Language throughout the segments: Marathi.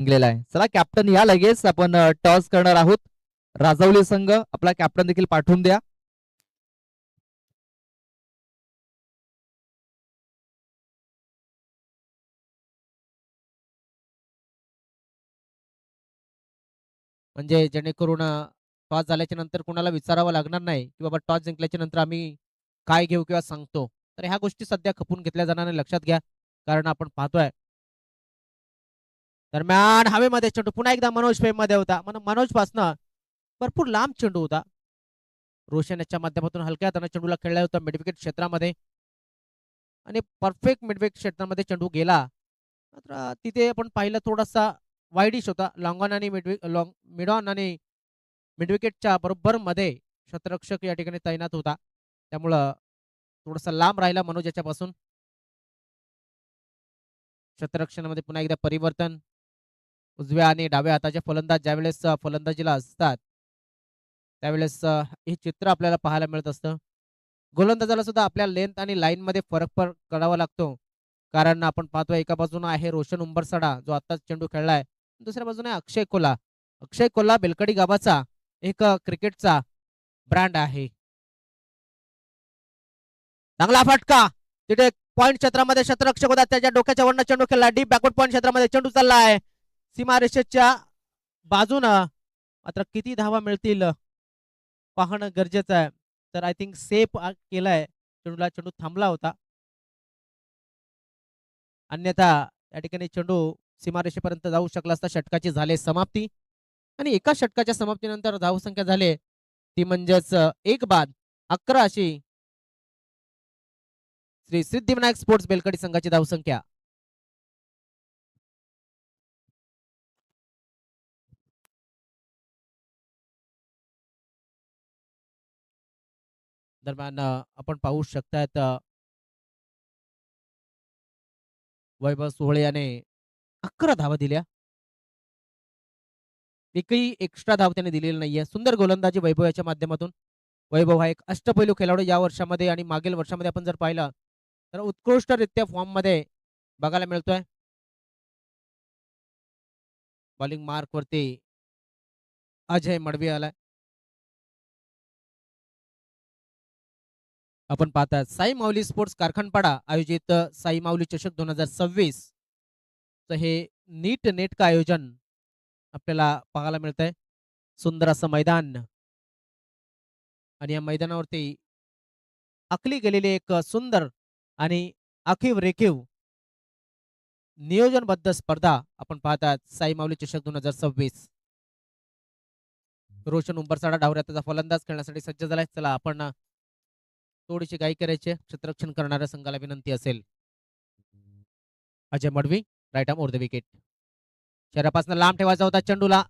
जिंकलेला आहे. चला कॅप्टन या लगेच आपण टॉस करणार आहोत. राजवली संघ आपला कॅप्टन देखील पाठवून द्या. म्हणजे जेणेकरून टॉस झाल्याच्या नंतर कोणाला विचारावं लागणार नाही की बाबा टॉस जिंकल्याच्या नंतर आम्ही काय घेऊ किंवा सांगतो. तर ह्या गोष्टी सध्या खपून घेतल्या जाणार नाही, लक्षात घ्या. कारण आपण पाहतोय दरम्यान हवेमध्ये चेंडू पुन्हा एकदा मनोज मध्ये होता. मनोज पासनं भरपूर लांब चेंडू होता. रोशन याच्या माध्यमातून हलक्या हाताने चेंडूला खेळला होता मिडविकेट क्षेत्रामध्ये आणि परफेक्ट मिडविकेट क्षेत्रामध्ये चेंडू गेला. मात्र तिथे आपण पाहिलं थोडासा वाईडिश होता. लॉंगॉन आणि मिडॉन आणि मिडविकेटच्या बरोबर मध्ये क्षेत्ररक्षक या ठिकाणी तैनात होता. त्यामुळं थोडासा लांब राहिला मनोज याच्यापासून. क्षेत्ररक्षणामध्ये पुन्हा एकदा परिवर्तन. उजव्या आणि डाव्या हाताचे फलंदाज ज्यावेळेस फलंदाजीला असतात त्यावेळेस हे चित्र आपल्याला पाहायला मिळत असतं. गोलंदाजाला सुद्धा आपल्या लेंथ आणि लाईन मध्ये फरक करावा लागतो. कारण आपण पाहतोय एका बाजूने आहे रोशन उंबरसाडा जो आताच चेंडू खेळलाय, दुसऱ्या बाजूने अक्षय कोल्हा. अक्षय कोल्हा बेलकडी गावाचा एक क्रिकेटचा ब्रँड आहे. चांगला फटका तिथे पॉइंट क्षेत्रामध्ये क्षेत्ररक्षक होता, त्याच्या डोक्याच्या वरनं चेंडू खेळला. डीप बॅकवर्ड पॉइंट क्षेत्रामध्ये चेंडू चाललाय सीमारेषेच्या बाजूनं. मात्र किती धावा मिळतील पाहणं गरजेचं आहे. तर आय थिंक सेफ केलाय चेंडूला, चेंडू थांबला होता. अन्यथा या ठिकाणी चेंडू सीमारेषेपर्यंत जाऊ शकला असता. षटकाची झाले समाप्ती आणि एका षटकाच्या समाप्तीनंतर धावसंख्या झाली ती म्हणजेच 1 बाद 11 अशी श्री सिद्धिविनायक स्पोर्ट्स बेलकडी संघाची धावसंख्या. दरम्यान आपण पाहू शकतात वैभव सोहळे याने 11 धावा दिल्या. एकही एक्स्ट्रा धाव त्याने दिलेली नाहीये. सुंदर गोलंदाजी वैभव याच्या माध्यमातून. वैभव हा एक अष्टपैलू खेळाडू या वर्षामध्ये आणि मागील वर्षामध्ये आपण जर पाहिलं तर उत्कृष्टरित्या फॉर्म मध्ये बघायला मिळतोय. बॉलिंग मार्क वरती अजय मडवी आलाय. आपण पाहतात साई माऊली स्पोर्ट्स कारखानपाडा आयोजित साई माऊली चषक 2026 हे नीट नेटकं आयोजन आपल्याला पाहायला मिळतंय. सुंदर असं मैदान आणि या मैदानावरती आखली गेलेली एक सुंदर आणि आखीव रेखीव नियोजनबद्ध स्पर्धा आपण पाहतात साई माऊली चषक 2026. रोशन उंबरसाडा डावऱ्या त्याचा फलंदाज खेळण्यासाठी सज्ज झालाय. चला आपण थोडीशी गाई करायची क्षेत्ररक्षण करणाऱ्या संघाला विनंती असेल. Ajay Madavi right arm over the wicket. शहरापासून लांब ठेवायचा होता चेंडूला.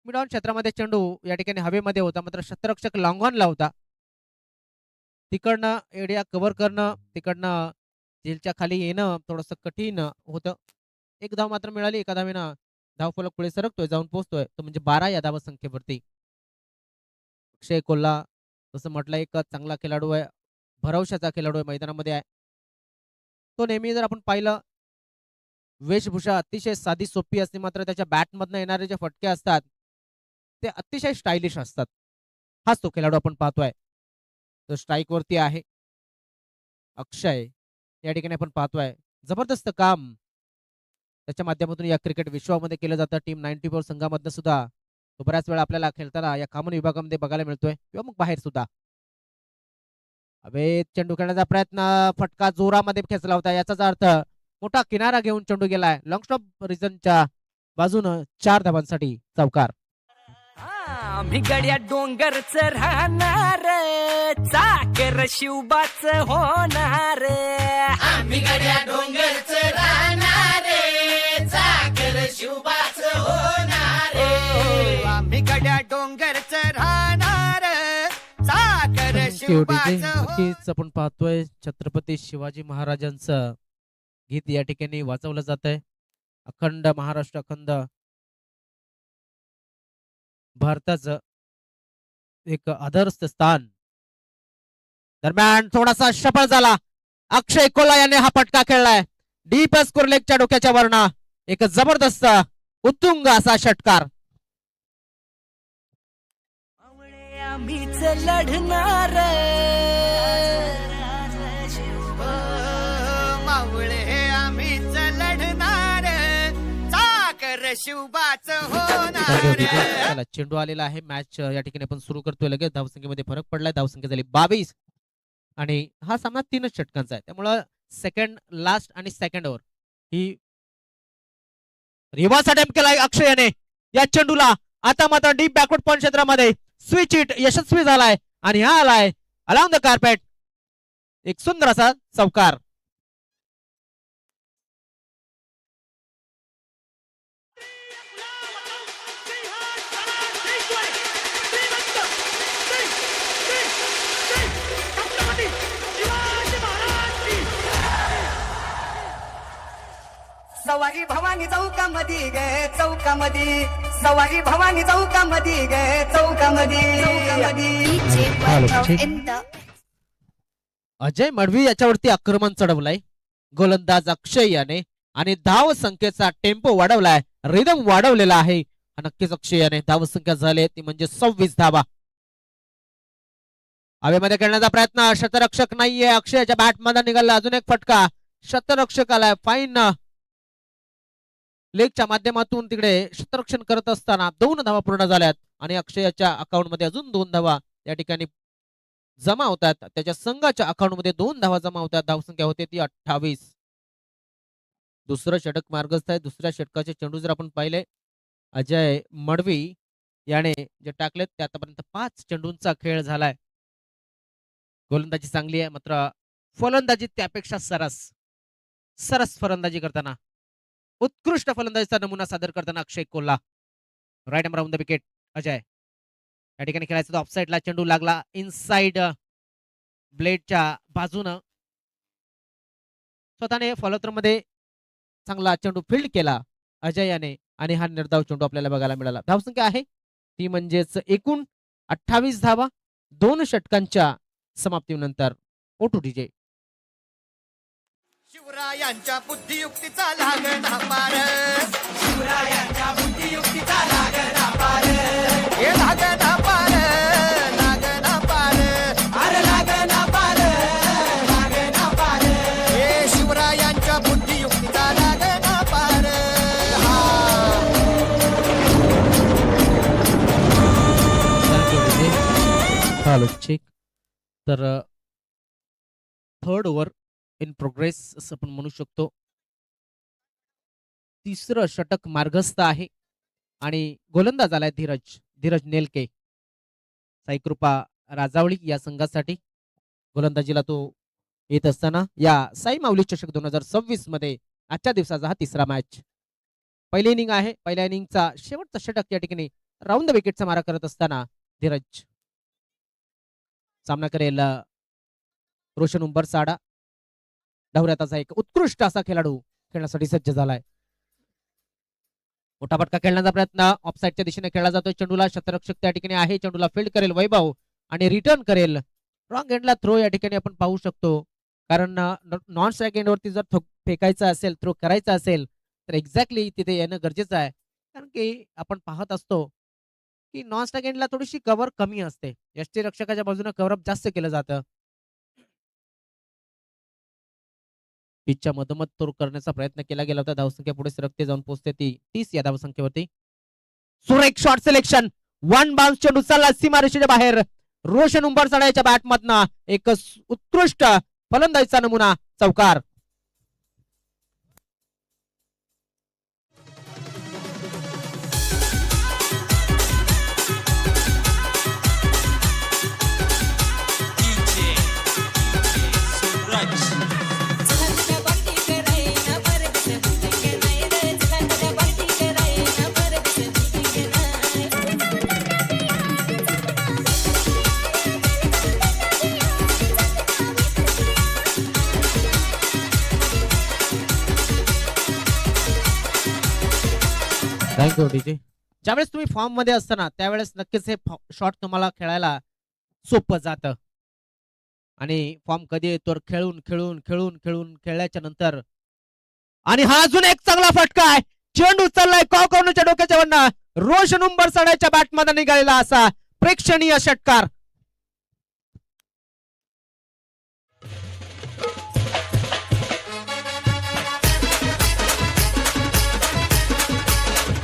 मिडॉन क्षेत्रामध्ये चेंडू या ठिकाणी हवेमध्ये होता, मात्र क्षेत्ररक्षक लॉंगॉनला होता. तिकडनं एरिया कव्हर करणं, तिकडनं झेलच्या खाली येणं थोडंसं कठीण होतं. एक धाव मात्र मिळाली. एका धावेनं धावफलक पुढे सरकतोय, जाऊन पोहोचतोय तो म्हणजे 12 या धावा संख्येवरती. अक्षय कोल्हा तसं म्हटलं एक चांगला खेळाडू आहे, भरवशाचा खेळाडू आहे, मैदानामध्ये आहे. तो नेहमी जर आपण पाहिलं वेशभूषा अतिशय साधी सोपी असते, मात्र त्याच्या बॅटमधनं येणारे जे फटके असतात ते अतिशय स्टायलिश असतात. हाच तो खेळाडू आपण पाहतोय तो स्ट्राईक वरती आहे. अक्षय या ठिकाणी आपण पाहतोय जबरदस्त काम त्याच्या माध्यमातून या क्रिकेट विश्वामध्ये केलं जातं. टीम 94 संघामधनं सुद्धा तो बऱ्याच वेळा आपल्याला खेळताना या कॉमन विभागामध्ये बघायला मिळतोय किंवा मग बाहेर सुद्धा. अबे चेंडू खेळण्याचा प्रयत्न, फटका जोरामध्ये खेचला होता. याचाच अर्थ मोठा किनारा घेऊन चेंडू गेलाय. लॉंग स्टॉप रिझनच्या बाजूनं 4 धावांसाठी चौकार. आम्ही गड्या डोंगरच राहणार, चाकर शिवबाच होणार. आम्ही गड्या डोंगरच राहणार, चाकर शिवबाच होणार. आम्ही गड्या डोंगरच राहणार, चाकर शिवबाच. नक्कीच आपण पाहतोय छत्रपती शिवाजी महाराजांचं गीत या ठिकाणी वाचवलं जात आहे. अखंड महाराष्ट्र, अखंड भारताचं एक आदर्श स्थान. दरम्यान थोडासा सफळ झाला. अक्षय कोल्हा याने हा फटका खेळलाय. डीप स्कोर लेगच्या डोक्याच्या वरना. एक जबरदस्त उत्तुंग असा षटकार. मावळे आम्हीच लढणार मावळे आम्हीच लढणार चाकर शिवबाच होणार. चला, चेंडू आलेला आहे. मॅच या ठिकाणी आपण सुरू करतोय लगेच. धावसंख्येमध्ये फरक पडलाय. धावसंख्या झाली 22 आणि हा सामना 3च षटकांचा आहे. त्यामुळं सेकंड लास्ट आणि सेकंड ओव्हर ही रिव्हर्स अटेम्प्ट केलाय अक्षयने या चेंडूला. आता मात्र डीप बॅकवर्ड पॉइंट क्षेत्रामध्ये स्विच हिट यशस्वी झालाय आणि हा आलाय अलॉंग द कार्पेट. एक सुंदर असा चौकार. सवारी भवानी चौकामध्ये गे चौकामध्ये सवारी भवानी चौकामध्ये गे चौकामध्ये अजय मडवी याच्यावरती आक्रमण चढवलंय गोलंदाज अक्षय याने आणि धाव संख्येचा टेम्पो वाढवलाय. रिदम वाढवलेला आहे. नक्कीच अक्षय याने धाव संख्या झाली ती म्हणजे 26 धावा. हवेमध्ये खेळण्याचा प्रयत्न. शतरक्षक नाहीये. अक्षयच्या बॅट मध्ये निघाला अजून एक फटका. शतरक्षक आलाय. फाईन लेगच्या माध्यमातून तिकडे शतरक्षण करत असताना 2 धावा पूर्ण झाल्यात आणि अक्षयाच्या अकाउंट मध्ये अजून 2 धावा या ठिकाणी जमा होतात. त्याच्या संघाच्या अकाउंट मध्ये 2 धावा जमा होतात. धावसंख्या होते ती 28. दुसरं षटक मार्गस्थ आहे. दुसऱ्या षटकाचे चेंडू जर आपण पाहिले अजय मडवी याने जे टाकलेत ते आतापर्यंत 5 चेंडूंचा खेळ झालाय. गोलंदाजी चांगली आहे मात्र फलंदाजी त्यापेक्षा सरस फलंदाजी करताना उत्कृष्ट फलंदाजीचा नमुना सादर करताना Akshay Kolha. Right number on the wicket Ajay. या ठिकाणी खेळायचा तो ऑफसाईडला चेंडू लागला इनसाइड ब्लेडच्या बाजूनं. स्वतःने फॉलोथ्रो मध्ये चांगला चेंडू फील्ड केला अजय याने आणि हा निर्धाव चेंडू आपल्याला बघायला मिळाला. धावसंख्या आहे ती म्हणजेच एकूण 28 धावा 2 षटकांच्या समाप्तीनंतर. ओटू डीजे. शिवरायांच्या बुद्धियुक्तीचा लागना पार शिवरायांच्या बुद्धियुक्तीचा लागना पार हे लागना पार लागना पार अरे लागना पार लागना पार हे शिवरायांच्या बुद्धियुक्तीचा लागना पार. तर थर्ड ओव्हर इन प्रोग्रेस असं आपण म्हणू शकतो. तिसरं षटक मार्गस्थ आहे आणि गोलंदाज आलाय धीरज नेलके. साईकृपा राजावळी या संघासाठी गोलंदाजीला तो येत असताना या साई माऊली चषक 2026 मध्ये आजच्या दिवसाचा हा तिसरा मॅच. पहिली इनिंग आहे. पहिल्या इनिंगचा शेवटचा षटक या ठिकाणी राऊंड द विकेटचा मारा करत असताना धीरज सामना करेल रोशन उंबरसाडा. ढवऱ्याचा एक उत्कृष्ट असा खेळाडू खेळण्यासाठी सज्ज झालाय. मोठा फटका खेळण्याचा प्रयत्न ऑफसाईडच्या दिशेने खेळला जातोय. चेंडूला शतरक्षक त्या ठिकाणी आहे. चेंडूला फील्ड करेल वैभव आणि रिटर्न करेल. रॉंग एंडला थ्रो या ठिकाणी आपण पाहू शकतो कारण नॉन स्ट्राईक एंडवरती जर फेकायचा असेल थ्रो करायचा असेल तर एक्झॅक्टली तिथे येणं गरजेचं आहे. कारण की आपण पाहत असतो की नॉन स्ट्राईक एंडला थोडीशी कव्हर कमी असते. यष्टीरक्षकाच्या बाजूने कव्हरअप जास्त केलं जातं. पिचच्या मधोमध तो करण्याचा प्रयत्न केला गेला होता. धावसंख्या पुढे सरकते जाऊन पोहोचते ती 30 या धावसंख्येवरती. सुरेख शॉट सिलेक्शन. 1 बाउन्स चेंडू चालला सीमारेषेच्या बाहेर. रोशन उंबरसाड्याच्या बॅट मधनं एक उत्कृष्ट फलंदाजीचा नमुना चौकार. Thank you DJ. ज्यावेळेस तुम्ही फॉर्म मध्ये असताना त्यावेळेस नक्कीच हे शॉट तुम्हाला खेळायला सोपं जातं आणि फॉर्म कधी येतो खेळून खेळून खेळून खेळून खेळल्याच्या नंतर आणि हा अजून एक चांगला फटका आहे. चेंडू चाललाय कॉकॉर्नच्या डोक्याच्या वरनं रोशन उंबरसाड्याच्या बॅटमध्ये निघालेला असा प्रेक्षणीय षटकार.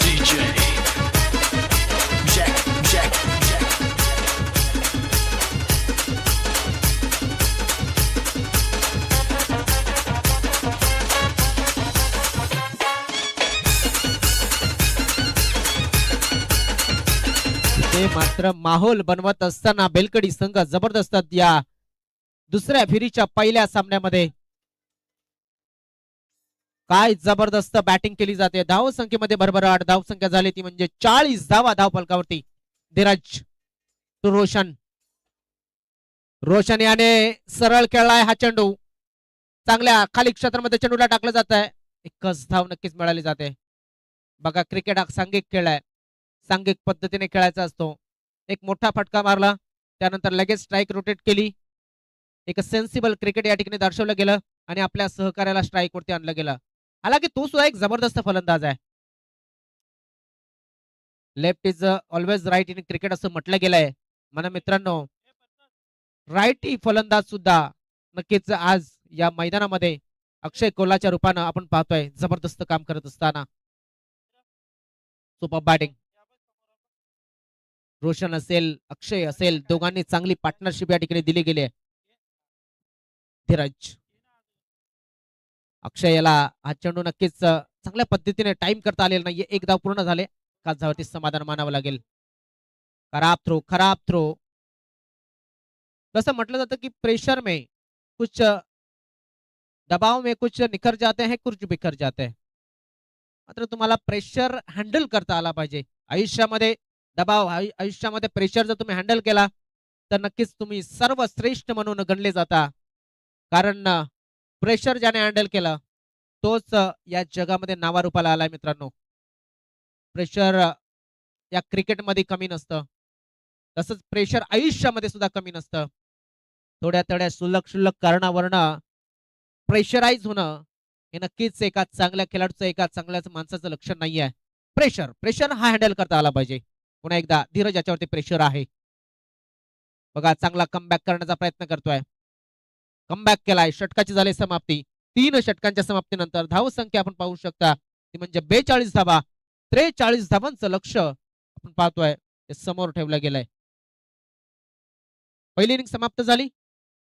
DJ Jack, Jack, Jack. ते मात्र माहोल बनवत असताना बेलकडी संघ जबरदस्त या दुसऱ्या फेरीच्या पहिल्या सामन्यामध्ये काय जबरदस्त बॅटिंग केली जाते. धाव संख्येमध्ये भरभराट. धाव संख्या झाली ती म्हणजे 40 धावा धाव फलकावरती. धीरज टू रोशन. रोशन याने सरळ खेळलाय हा चेंडू. चांगल्या खाली क्षेत्रामध्ये चेंडूला टाकलं जात आहे. एकच धाव नक्कीच मिळाली जाते. बघा क्रिकेट हा सांघिक खेळ आहे. सांघिक पद्धतीने खेळायचा असतो. एक मोठा फटका मारला त्यानंतर लगेच स्ट्राईक रोटेट केली. एक सेन्सिबल क्रिकेट या ठिकाणी दर्शवलं गेलं आणि आपल्या सहकार्याला स्ट्राईक वरती आणलं गेलं. हालाकी तो सुद्धा एक जबरदस्त फलंदाज आहे. Left is always right in cricket असं म्हटलं गेलंय. मला मित्रांनो राईटी फलंदाज सुद्धा नक्कीच आज या मैदानामध्ये अक्षय कोल्हाच्या रूपानं आपण पाहतोय जबरदस्त काम करत असताना. Super batting. रोशन असेल अक्षय असेल दोघांनी चांगली पार्टनरशिप या ठिकाणी दिली गेली आहे. धीरज अक्षय याला हा चेंडू नक्कीच चांगल्या पद्धतीने टाइम करता आलेला नाहीये. एक धाव पूर्ण झाले. एकाच धावावरती समाधान मानावं लागेल. खराब थ्रो खराब थ्रो. कसं म्हटलं जातं की प्रेशर में कुछ दबाव में कुछ निखर जाते हैं कुछ बिखर जाते हैं. मात्र तुम्हाला प्रेशर हँडल करता आला पाहिजे. आयुष्यामध्ये दबाव आयुष्यामध्ये प्रेशर जर तुम्ही हँडल केला तर नक्कीच तुम्ही सर्वश्रेष्ठ म्हणून गणले जाता. कारण प्रेशर ज्याने हँडल केलं तोच या जगामध्ये नावारूपाला आलाय मित्रांनो. प्रेशर या क्रिकेटमध्ये कमी नसतं. तसंच प्रेशर आयुष्यामध्ये सुद्धा कमी नसतं. थोड्या थोड्या शुल्लक शुल्लक कारणावरनं प्रेशराईज होणं हे नक्कीच एका चांगल्या खेळाडूचं एका चांगल्या माणसाचं लक्षण नाही आहे. प्रेशर प्रेशर हा हँडल करता आला पाहिजे. पुन्हा एकदा धीरज याच्यावरती प्रेशर आहे. बघा चांगला कमबॅक करण्याचा प्रयत्न करतोय. कमबॅक केलाय. षटकाची झाली समाप्ती. 3 षटकांच्या समाप्तीनंतर धाव संख्या आपण पाहू शकता ती म्हणजे 42 धावा. 43 धावांचं लक्ष आपण पाहतोय ते समोर ठेवलं गेलंय. पहिली इनिंग समाप्त झाली.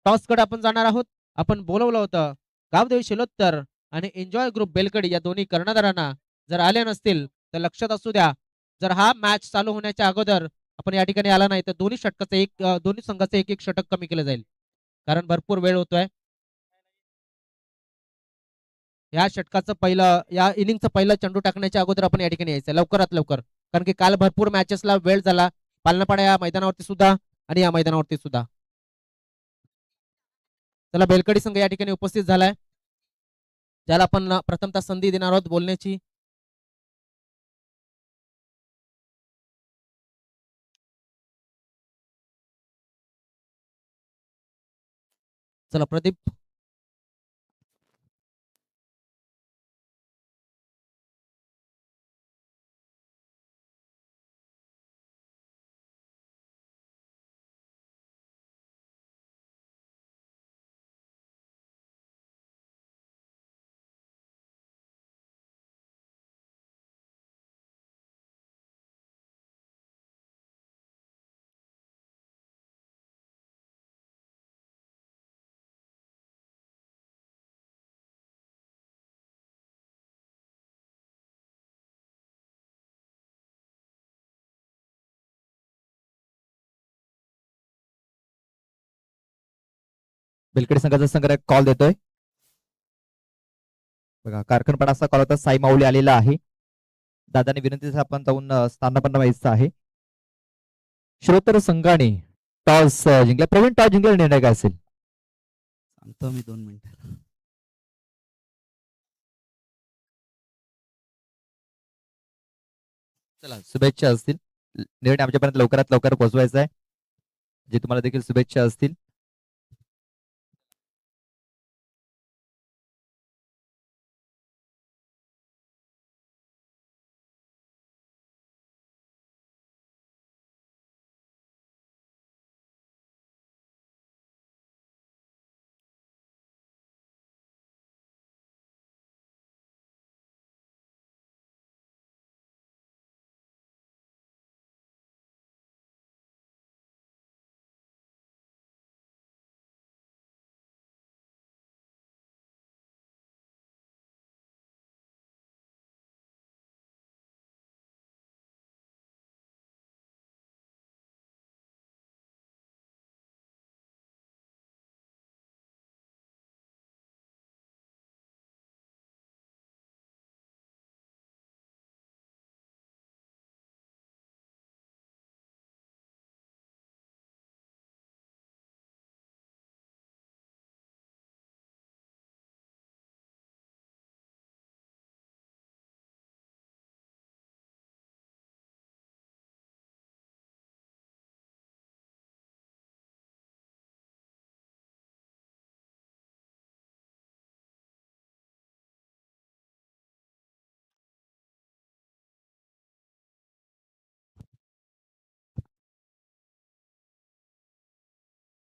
टॉस कडे आपण जाणार आहोत. आपण बोलवलं होतं गावदेवी शिलोत्तर आणि एन्जॉय ग्रुप बेलकडी या दोन्ही कर्णधारांना. जर आले नसतील तर लक्षात असू द्या जर हा मॅच चालू होण्याच्या अगोदर आपण या ठिकाणी आला नाही तर दोन्ही संघाचं एक एक षटक कमी केलं जाईल. कारण भरपूर वेळ होतोय. या षटकाचं पहिलं या इनिंगचं पहिलं चेंडू टाकण्याच्या अगोदर आपण या ठिकाणी यायचं लवकरात लवकर. कारण की काल भरपूर मॅचेसला वेळ झाला. पालनापाडा या मैदानावरती सुद्धा आणि या मैदानावरती सुद्धा. चला बेलकडी संघ या ठिकाणी उपस्थित झालाय ज्याला आपण प्रथमतः संधी देणार आहोत बोलण्याची. चला प्रदीप. बेलकडी संघाचा संघ कॉल देतोय. बघा कारखानपाडा असा कॉल होता. साई माऊली आलेला आहे. दादाने विनंती आपण जाऊन स्थानापन्न व्हायचं आहे. श्रोतर संघाने टॉस जिंकला. प्रवीण टॉस जिंकला निर्णय काय असेल सांगतो मी 2 मिनिटं. चला शुभेच्छा असतील. निर्णय आमच्यापर्यंत लवकरात लवकर पोहोचवायचा आहे. जे तुम्हाला देखील शुभेच्छा असतील.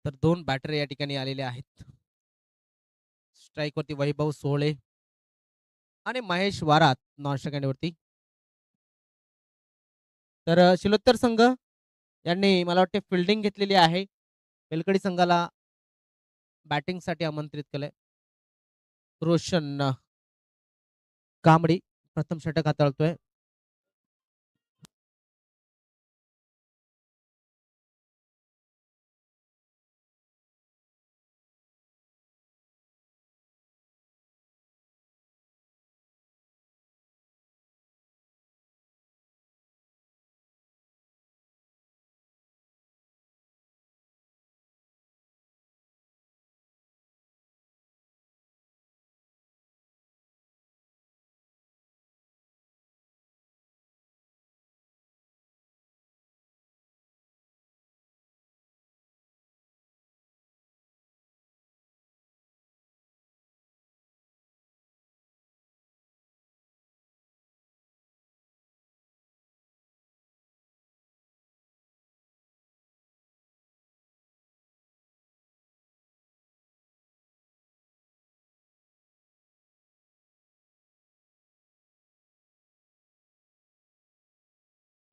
तर 2 बॅटर या ठिकाणी आलेले आहेत. स्ट्राईक वरती वैभव सोळे आणि महेश वारात नॉन स्ट्राईक वरती. तर शिलोत्तर संघ यांनी मला वाटते फिल्डिंग घेतलेली आहे. बेलकडी संघाला बॅटिंगसाठी आमंत्रित केलंय. रोशन कांबडी प्रथम षटक हाताळतोय.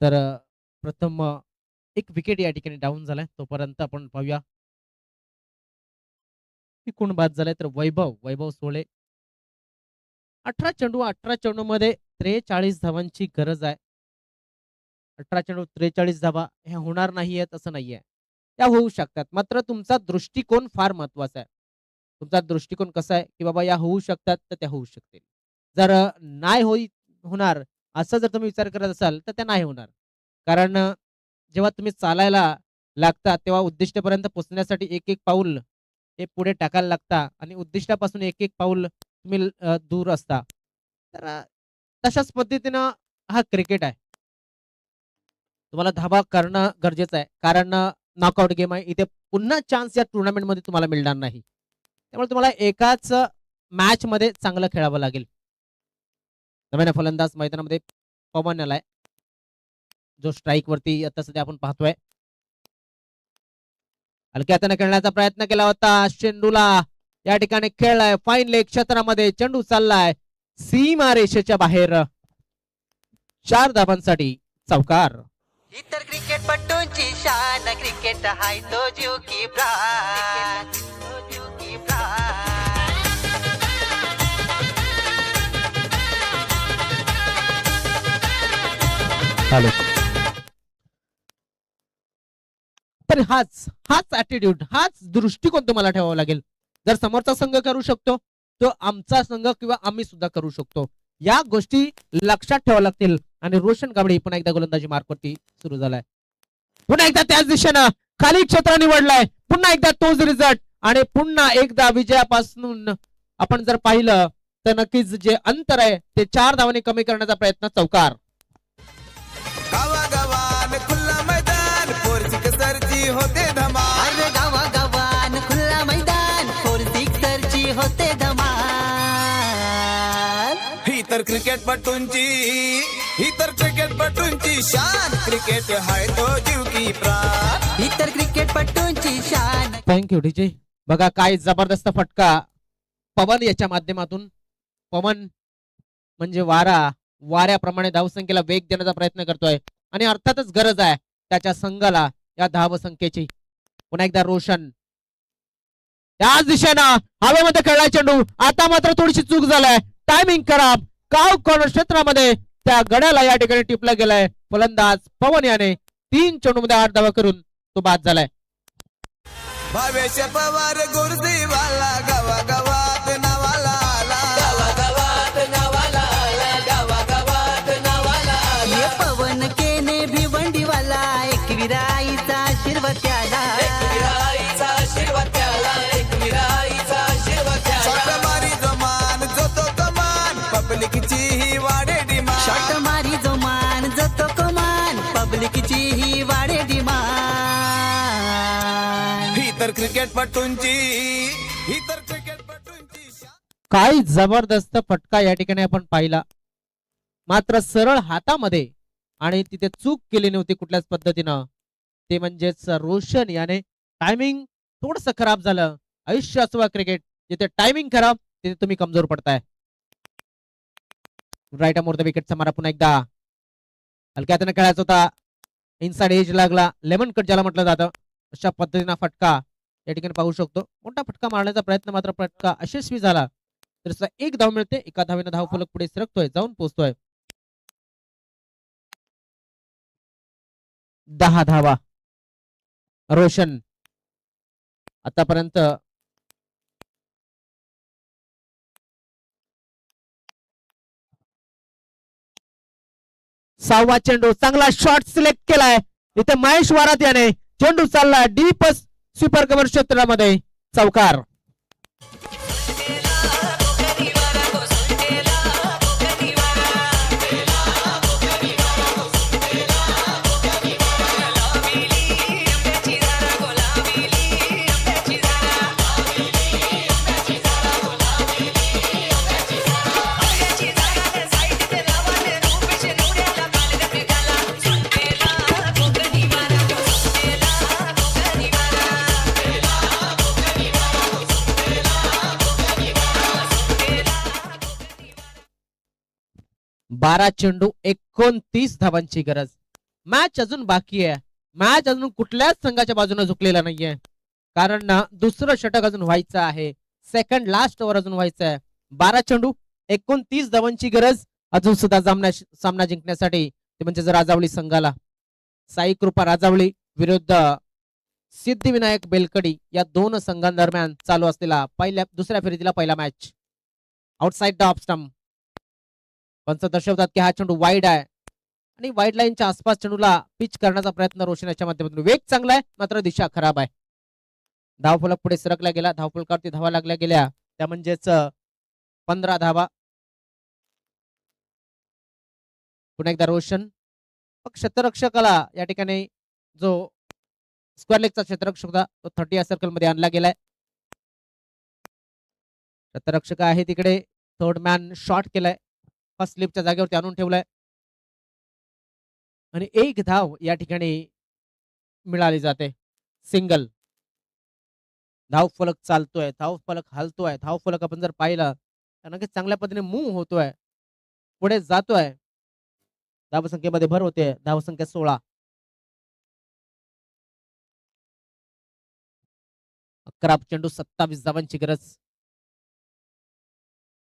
तर प्रथम एक विकेट या ठिकाणी डाऊन झालाय. तोपर्यंत आपण पाहूया की कोण बाद झालाय. तर वैभव सोळे 18 चेंडू मध्ये 43 धावांची गरज आहे. 18 चेंडू 43 धावा हे होणार नाहीयेत असं नाहीये. त्या होऊ शकतात. मात्र तुमचा दृष्टिकोन फार महत्वाचा आहे. तुमचा दृष्टिकोन कसा आहे की बाबा या होऊ शकतात तर त्या होऊ शकतील. जर नाही होणार असं जर तुम्ही विचार करत असाल तर त्या नाही होणार. कारण जेव्हा तुम्ही चालायला लागता तेव्हा उद्दिष्टापर्यंत पोहोचण्यासाठी एक एक पाऊल हे पुढे टाकायला लागता आणि उद्दिष्टापासून एक एक पाऊल तुम्ही दूर असता. तर तशाच पद्धतीनं हा क्रिकेट आहे. तुम्हाला धावा करणं गरजेचं आहे. कारण नॉकआउट गेम आहे. इथे पुन्हा चान्स या टुर्नामेंट मध्ये तुम्हाला मिळणार नाही. त्यामुळे तुम्हाला एकाच मॅच मध्ये चांगलं खेळावं लागेल. नवीन फलंदाज मैदानामध्ये पवन आलाय जो स्ट्राईक वरती आता सध्या आपण पाहतोय. हलक्या हाताने खेळण्याचा प्रयत्न केला होता. चेंडूला या ठिकाणी खेळलाय फाईन लेग क्षेत्रामध्ये. चेंडू चाललाय सीमा रेषेच्या बाहेर. 4 धावांसाठी चौकार. इतर क्रिकेटपटूंची शान क्रिकेट हाय तो जीव की प्राण. हॅलो. तर हाच ऍटिट्यूड हाच दृष्टिकोन तुम्हाला ठेवावा लागेल. जर समोरचा संघ करू शकतो तो आमचा संघ किंवा आम्ही सुद्धा करू शकतो. या गोष्टी लक्षात ठेवाव्या लागतील. आणि रोशन कांबडी पुन्हा एकदा गोलंदाजी मार्कवरती सुरू झालाय. पुन्हा एकदा त्याच दिशेनं खाली क्षेत्र निवडलाय. पुन्हा एकदा तोच रिझल्ट आणि पुन्हा एकदा विजयापासून आपण जर पाहिलं तर नक्कीच जे अंतर आहे ते 4 धावांनी कमी करण्याचा प्रयत्न. चौकार. गावागावान खुल्ला मैदान फोर सिक्सरची होते धमाल. अरे गावागावान खुल्ला मैदान फोर सिक्सरची होते धमाल. ही तर क्रिकेटपटूंची शान क्रिकेट हाय तो जीव की प्राण. ही तर क्रिकेटपटूंची शान. Thank you DJ. बघा काय जबरदस्त फटका पवन याच्या माध्यमातून. पवन म्हणजे वाऱ्याप्रमाणे धावसंख्येला वेग देण्याचा प्रयत्न करतोय आणि अर्थातच गरज आहे त्याच्या संघाला या धावसंख्येची. पुन्हा एकदा रोशन त्याच दिशेनं हवेमध्ये खेळलाय चेंडू. आता मात्र थोडीशी चूक झालाय. टायमिंग खराब. काव कॉर्नर क्षेत्रामध्ये त्या गड्याला या ठिकाणी टिपला गेलाय. फलंदाज पवन याने 3 चेंडूमध्ये 8 धावा करून तो बाद झालाय. भावेश पवार गुरुदेवाला गावागावात नावाला आला. गावागावात नावाला आला. गावागावात नावाला आला. ये पवन केने भिवंडीवाला एकविराईचा आशीर्वाद त्याला. एकविराईचा आशीर्वाद त्याला. एकविराईचा आशीर्वाद त्याला. शॉट मारी जमान जो तो कमान पब्लिकची ही वाढे डिमांड. शॉट मारी जमान जो तो कमान पब्लिकची ही वाढे डिमांड. ही तर क्रिकेटपटूंची काय जबरदस्त फटका या ठिकाणी आपण पाहिला. मात्र सरळ हातामध्ये आणि तिथे चूक केली नव्हती कुठल्याच पद्धतीनं. ते म्हणजेच रोशन याने टायमिंग थोडस खराब झालं. आयुष्य असो क्रिकेट, जिथे टायमिंग खराब तिथे तुम्ही कमजोर पडताय. राईट अमोर द विकेटचा मारा पुन्हा एकदा हलक्या हाताने खेळायचा होता. इनसाइड एज लागला, लेमन कट ज्याला म्हटलं जातं. अशा पद्धतीनं फटका या ठिकाणी पाहू शकतो. मोठा फटका मारण्याचा प्रयत्न मात्र फटका यशस्वी झाला. तर एक धाव मिळते. एका धावेनं धाव फलक पुढे सरकतोय, जाऊन पोहोचतोय. 10 धावा. रोशन आतापर्यंत सहावा चेंडू, चांगला शॉट सिलेक्ट केलाय इथे महेश वारात याने. चेंडू चालला डीप स्वीपर कव्हर क्षेत्रामध्ये, चौकार. बारा चेंडू 29 धावांची गरज. मॅच अजून बाकी आहे. मॅच अजून कुठल्याच संघाच्या बाजूने झुकलेला नाहीये, कारण दुसरं षटक अजून व्हायचं आहे. सेकंड लास्ट ओव्हर अजून व्हायचं आहे. 12 चेंडू 29 धावांची गरज अजून सुद्धा सामना जिंकण्यासाठी. ते म्हणजे जर राजावली संघाला साई कृपा राजावली विरुद्ध सिद्धिविनायक बेलकडी या दोन संघांदरम्यान चालू असलेला दुसऱ्या फेरीतला पहिला match. Outside the off stump. पंच दर्शवतात की हा चेंडू वाईड आहे आणि वाईड लाईनच्या आसपास चेंडूला पिच करण्याचा प्रयत्न रोशन याच्या माध्यमातून. वेग चांगला आहे मात्र दिशा खराब आहे. धावफलक पुढे सरकला गेला. धावफलकावरती धावा लागल्या गेल्या, त्या म्हणजेच 15 धावा. पुन्हा एकदा रोशन. क्षेत्ररक्षकाला या ठिकाणी जो स्क्वेअर लेगचा क्षेत्ररक्षक होता तो 30 या सर्कल मध्ये आणला गेलाय. क्षेत्ररक्षक आहे तिकडे. थर्ड मॅन शॉट केलाय, फर्स्ट स्लिपच्या जागेवरती आणून ठेवलाय आणि एक धाव या ठिकाणी मिळाली जाते. सिंगल. धाव फलक चालतोय, धाव फलक हलतोय. धाव फलक आपण जर पाहिलं तर नक्कीच चांगल्या पद्धतीने मूव्ह होतोय, पुढे जातोय. धावसंख्येमध्ये भर होते. धावसंख्या 16. 11 चेंडू 27 धावांची गरज.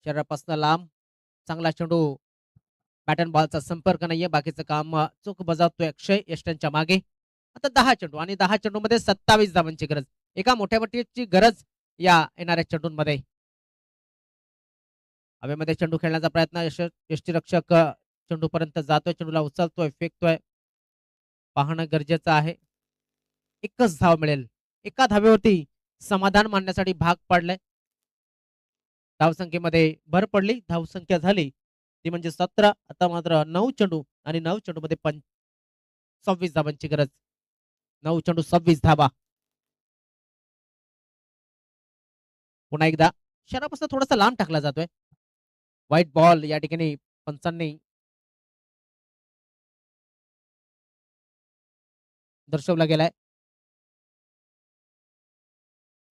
शरीरापासून लांब चांगला चेंडू. बॅटन बॉलचा संपर्क नाहीये. बाकीचं काम चोख बजावतोय अक्षय यष्टांच्या मागे. आता 10 चेंडू आणि 10 चेंडू मध्ये 27 धावांची गरज. एका मोठ्या पट्टीची गरज या येणाऱ्या चेंडूंमध्ये. हवेमध्ये चेंडू खेळण्याचा प्रयत्न. यष्टीरक्षक चेंडू पर्यंत जातोय, चेंडूला उचलतोय, फेकतोय. पाहणं गरजेचं आहे. एकच धाव मिळेल. एका धावेवरती समाधान मानण्यासाठी भाग पडलंय. धावसंख्येमध्ये भर पडली. धावसंख्या झाली ती म्हणजे 17. आता मात्र 9 चेंडू आणि 9 चेंडू मध्ये 26 धावांची गरज. 9 चेंडू 26 धावा. पुन्हा एकदा शरापासून थोडासा लांब टाकला जातोय. व्हाईट बॉल या ठिकाणी पंचांनी दर्शवला गेलाय.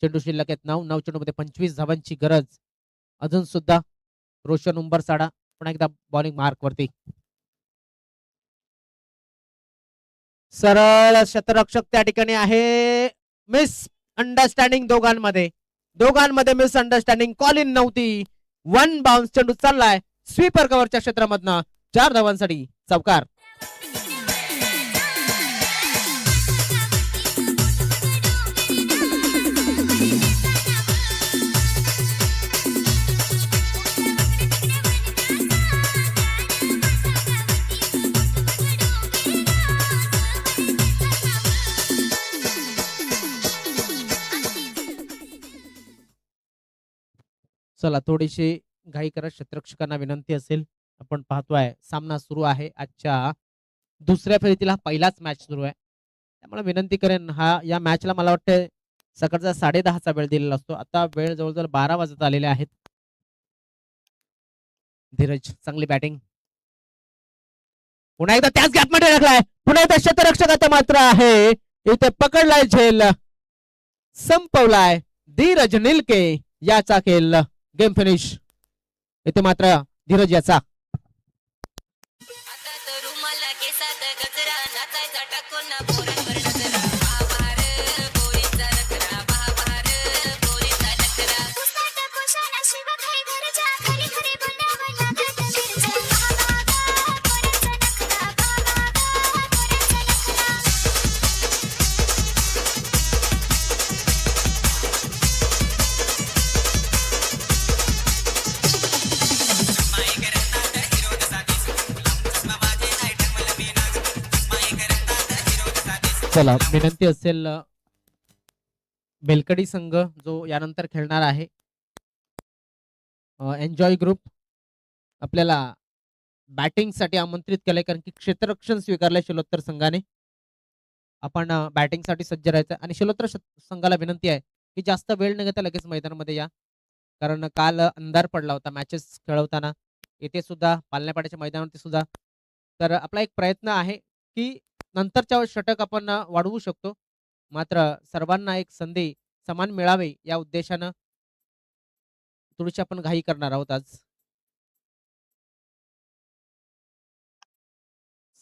चेंडू शिल्लक आहेत 9. 9 चेंडू मध्ये 25 धावांची गरज. अजून सुद्धा रोशन उंबरसाडा पुन्हा एकदा बॉलिंग मार्क वरती. सरळ क्षेत्ररक्षक त्या ठिकाणी आहे. मिस अंडरस्टँडिंग दोघांमध्ये मिस अंडरस्टँडिंग. कॉल इन नव्हती. 1 बाउन्स चेंडू चाललाय स्वीपर कव्हरच्या क्षेत्रामधनं. 4 धावांसाठी चौकार. चला थोडीशी घाई करत क्षेत्ररक्षकांना विनंती असेल. आपण पाहतोय सामना सुरू आहे. आजच्या दुसऱ्या फेरीतील हा पहिलाच मॅच सुरू आहे, त्यामुळे विनंती करेन या मॅचला मला वाटतं सकाळचा 10:30चा वेळ दिलेला असतो. आता वेळ जवळजवळ 12 वाजत आलेले आहेत. धीरज चांगली बॅटिंग. पुन्हा एकदा त्याच गॅप मध्ये टाकलाय. पुन्हा एकदा क्षेत्ररक्षकाचा मात्र आहे इथे पकडलाय झेल. संपवलाय धीरज निलके याचा खेळ गेम फिनिश. इथे मात्र धीरज याचा हातात रुमाला केसात गजरा नाचायचा टाकून ना पोरांवर नजरा बाबा रे पोरीचा नखरा बाबा रे पोरीचा नखरा कुसाट कुशाला शिव काही घरच्या खरी खरी बोलावं लागत मिरच्या बाबा गा पोरीचा नखरा बाबा गा पोरीचा नखरा. चला विनंती असेल बेलकडी संघ जो यानंतर खेळणार आहे एन्जॉय ग्रुप आपल्याला बॅटिंग साठी आमंत्रित केलंय कारण की क्षेत्ररक्षण स्वीकारलंय शिलोत्तर संघाने. आपण बॅटिंग साठी सज्ज राहायचं आणि शिलोत्तर संघाला विनंती आहे की जास्त वेळ न घेता लगेच मैदानामध्ये या कारण काल अंधार पडला होता मॅचेस खेळवताना. येथे सुद्धा पालण्यापाड्याच्या मैदानावरती सुद्धा तर आपला एक प्रयत्न आहे की नंतरच्या षटक आपण वाढवू शकतो मात्र सर्वांना एक संधी समान मिळावे या उद्देशानं थोडीशी आपण घाई करणार आहोत आज.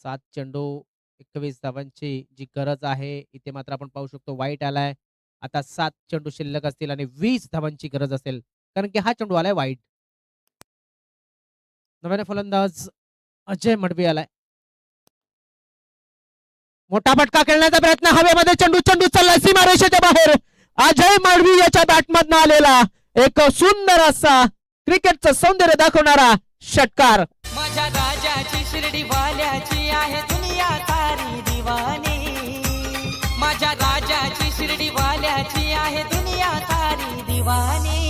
7 चेंडू 21 धावांची जी गरज आहे इथे मात्र आपण पाहू शकतो वाईट आलाय. आता 7 चेंडू शिल्लक असतील आणि 20 धावांची गरज असेल कारण की हा चेंडू आलाय वाईट. नव्याने फलंदाज अजय मडवी आलाय. मोठा फटका खेळण्याचा प्रयत्न हवेमध्ये चेंडू चालला सीमारेषेच्या बाहेर. अजय मडवी याच्या बॅटमधनं आलेला एक सुंदर असा क्रिकेटचं सौंदर्य दाखवणारा षटकार. माझ्या राजाची शिर्डी वाल्याची आहे दुनिया सारी दिवानी. माझ्या राजाची शिर्डी वाल्याची आहे दुनिया सारी दिवानी.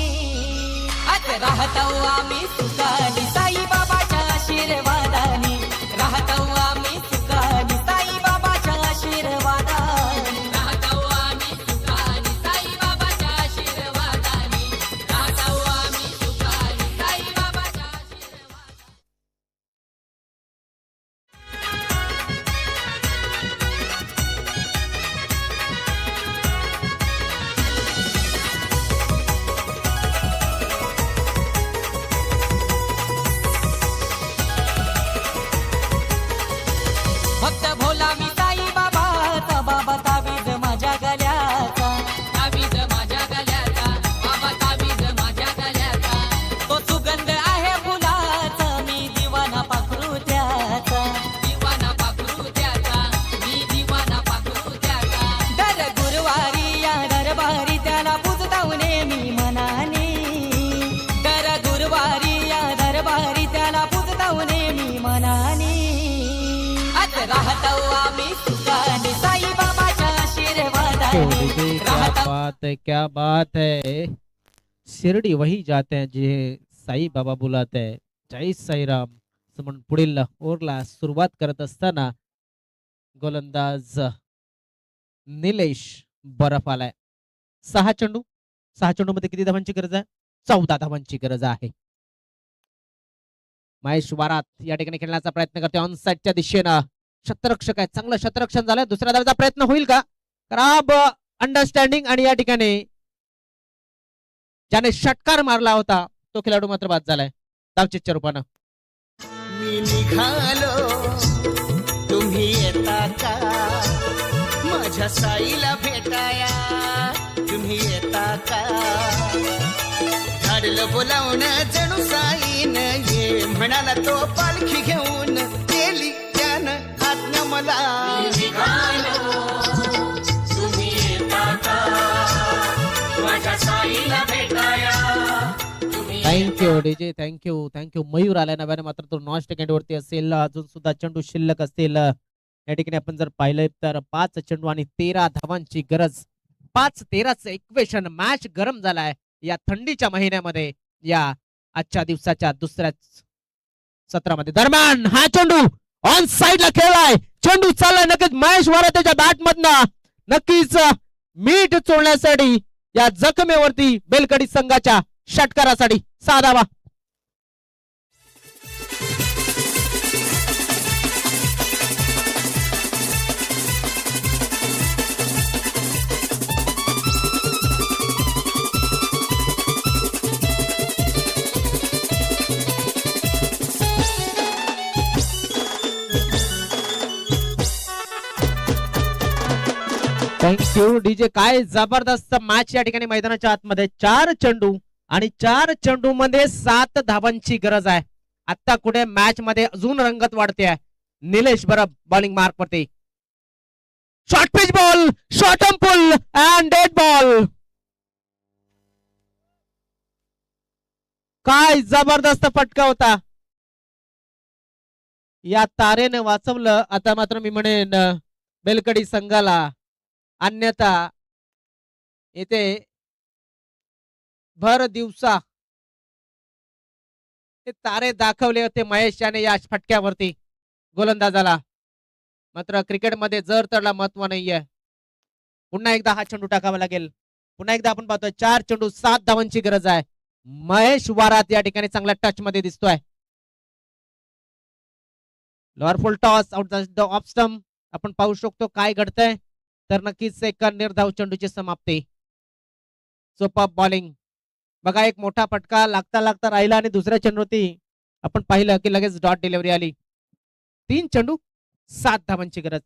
आज राहतो आम्ही सुखानी साईबाबाच्या आशीर्वादानी. राहतो आम्ही सुखानी साईबाबाच्या आशीर्वादानी. राहतो आम्ही सुखानी साईबाबाच्या आशीर्वादानी. राहतो आम्ही सुखानी साईबाबाच्या आशीर्वादानी. भक्त भोला मी साई बाबाचा बाबा तावीज माझ्या गल्याचा. तावीज माझ्या गल्याचा बाबा तावीज माझ्या गल्याचा. तो सुगंध आहे फुलाचा मी दिवाना पाखरू त्याचा. दिवाना पाखरू त्याचा मी दिवाना पाखरू त्याचा. दर गुरुवारी या दरबारी त्याला पूजताऊ नेहमी मनाने. दर गुरुवारी या दरबारी त्याला पूजताऊ नेहमी मनाने. आज राहतो आम्ही सुखाने साईबाबाच्या आशीर्वादाने. राहतो क्या बात है. शिर्डी वही जाते हैं जे साई बाबा बुलाते हैं. जय साईराम म्हणून पुढील ओव्हरला सुरुवात करत असताना गोलंदाज निलेश बरफ आलाय. 6 चेंडू मध्ये किती धावांची गरज आहे? 14 धावांची गरज आहे. महेश वारात या ठिकाणी खेळण्याचा प्रयत्न करते ऑन साइडच्या दिशेनं. शतरक्षक आहे चांगलं शतरक्षण झालं. दुसऱ्या धावेचा प्रयत्न होईल का? खराब अंडरस्टँडिंग आणि या ठिकाणी ज्याने षटकार मारला होता तो खेळाडू मात्र बाद झालाय धावचीच्या रूपानं. मी निघालो तुम्ही येता का माझ्या साईला भेटाया. तुम्ही येता का धाडलं बोलावून जणू साईनं ये म्हणाला तो पालखी घेऊन गेली त्यानं आज्ञा मला. तुम्ही येता का माझ्या साईला भेटाया. Thank you DJ thank you. मयूर आलाय नव्याने मात्र तो नॉन सेकंड वरती असेल. अजून सुद्धा चेंडू शिल्लक असतील. या ठिकाणी आपण जर पाहिलं तर 5 चेंडू आणि 13 धावांची गरज. 5-13चं इक्वेशन. मॅच गरम झालाय या थंडीच्या महिन्यामध्ये या आजच्या दिवसाच्या दुसऱ्याच सत्रामध्ये. दरम्यान हा चेंडू ऑन साइडला खेळलाय. चेंडू चाललाय नक्कीच महेश वारा त्याच्या बॅट मधनं नक्कीच मीठ चोळण्यासाठी या जखमेवरती बेलकडी संघाच्या षटकारासाठी 6 धावा. Thank you DJ. काय जबरदस्त मॅच या ठिकाणी मैदानाच्या आतमध्ये. 4 चेंडू आणि 4 चेंडू मध्ये 7 धावांची गरज आहे. आता कुठे मॅच मध्ये अजून रंगत वाढते आहे. निलेश बरब बॉलिंग मार्क वरती. Short pitch ball, short pull and dead ball. काय जबरदस्त फटका होता. या तारेने वाचवलं. आता मात्र मी म्हणेन बेलकडी संघाला, अन्यथा येथे भर दिवसा ते तारे दाखवले होते महेश याने या फटक्यावरती गोलंदाजाला. मात्र क्रिकेटमध्ये जर त्याला महत्व नाहीये. पुन्हा एकदा हा चेंडू टाकावा लागेल. पुन्हा एकदा आपण पाहतोय 4 चेंडू 7 धावांची गरज आहे. महेश वारात या ठिकाणी चांगल्या टच मध्ये दिसतोय. Lower full toss out the off stump. आपण पाहू शकतो काय घडतंय. तर नक्कीच एक निर्धाव चेंडूची समाप्ती. Super bowling. बघा एक मोठा फटका लागता लागता राहिला आणि दुसऱ्या चेंडूवरती आपण पाहिलं की लगेच डॉट डिलिव्हरी आली. 3 चेंडू 7 धावांची गरज.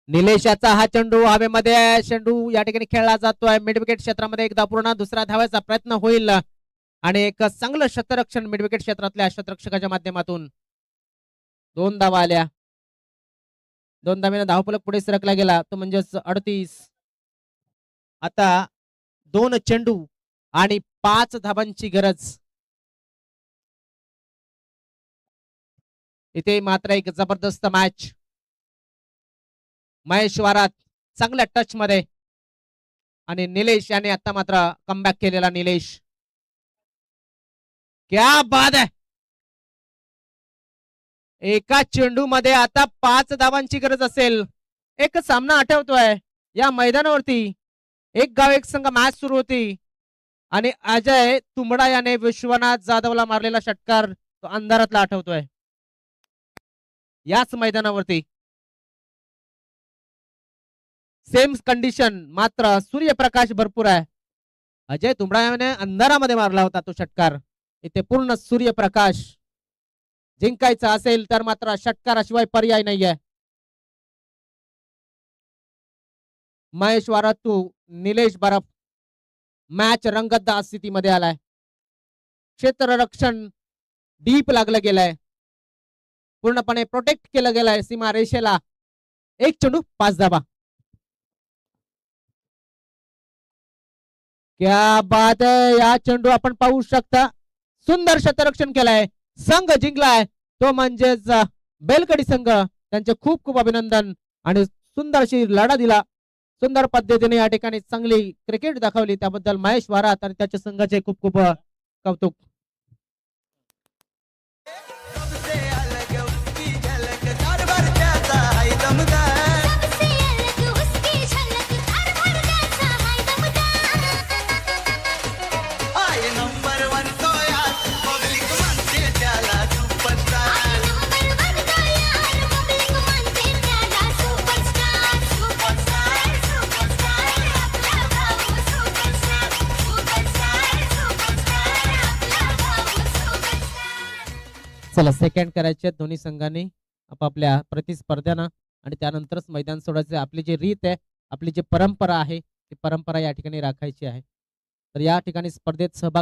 निलेशाचा हा चेंडू हवेमध्ये आहे. चेंडू या ठिकाणी खेळला जातोय मिड विकेट क्षेत्रामध्ये. एकदा पूर्ण दुसरा धावायचा प्रयत्न होईल आणि एक चांगलं क्षेत्ररक्षण मिड विकेट क्षेत्रातल्या क्षेत्ररक्षकाच्या माध्यमातून. 2 धावा आल्या. 2 धावेने धावफलक पुढे सरकला गेला. तो म्हणजेच 38. आता 2 चेंडू आणि 5 धावांची गरज. इथे मात्र एक जबरदस्त मॅच. महेश वारात चांगल्या टच मध्ये आणि निलेश याने आता मात्र कमबॅक केलेला. निलेश क्या बात आहे. एका चेंडू मध्ये आता 5 धावांची गरज असेल. एक सामना आठवतोय या मैदानावरती. एक गाव एक संघ मॅच सुरू होती आणि अजय तुंबडा याने विश्वनाथ जाधवला मारलेला षटकार तो अंधारातला आठवतोय. याच मैदानावरती सेम कंडिशन, मात्र सूर्यप्रकाश भरपूर आहे. अजय तुंबडा याने अंधारामध्ये मारला होता तो षटकार. इथे पूर्ण सूर्यप्रकाश. जिंकायचं असेल तर मात्र षटकाराशिवाय पर्याय नाहीये. महेश वारातू निलेश बरफ मॅच रंगतदार स्थितीमध्ये आलाय. क्षेत्ररक्षण डीप लागलं गेलंय. पूर्णपणे प्रोटेक्ट केलं गेलंय सीमा रेषेला. 1 चेंडू 5 धावा. क्या बात आहे. या चेंडू आपण पाहू शकता. सुंदर क्षेत्ररक्षण केलंय. संघ जिंकलाय तो म्हणजेच बेलकडी संघ. त्यांचे खूप खूप अभिनंदन आणि सुंदर अशी लढा दिला. सुंदर पद्धतीने या ठिकाणी चांगली क्रिकेट दाखवली. त्याबद्दल महेश वारात आणि त्याच्या संघाचे खूप खूप कौतुक. सबसे अलग उसकी झलक कारभार त्याचा हाय दमदार. सबसे अलग उसकी झलक कारभार त्याचा हाय दमदार. आहे नंबर 1 तो यार पब्लिक म्हणते त्याला सुपरस्टार. नंबर 1 तो यार पब्लिक म्हणते त्याला सुपरस्टार. सुपरस्टार सुपरस्टार आपला भाऊ सुपरस्टार. सुपरस्टार सुपरस्टार आपला भाऊ सुपरस्टार. चला सेकंड करायचे दोन्ही संघांनी आपापल्या प्रतिस्पर्ध्यांना आणि त्यानंतरच मैदान सोडायचे. आपली जी रीत आहे, आपली जी परंपरा आहे, ती परंपरा या ठिकाणी राखायची आहे. तर या ठिकाणी स्पर्धेत सहभाग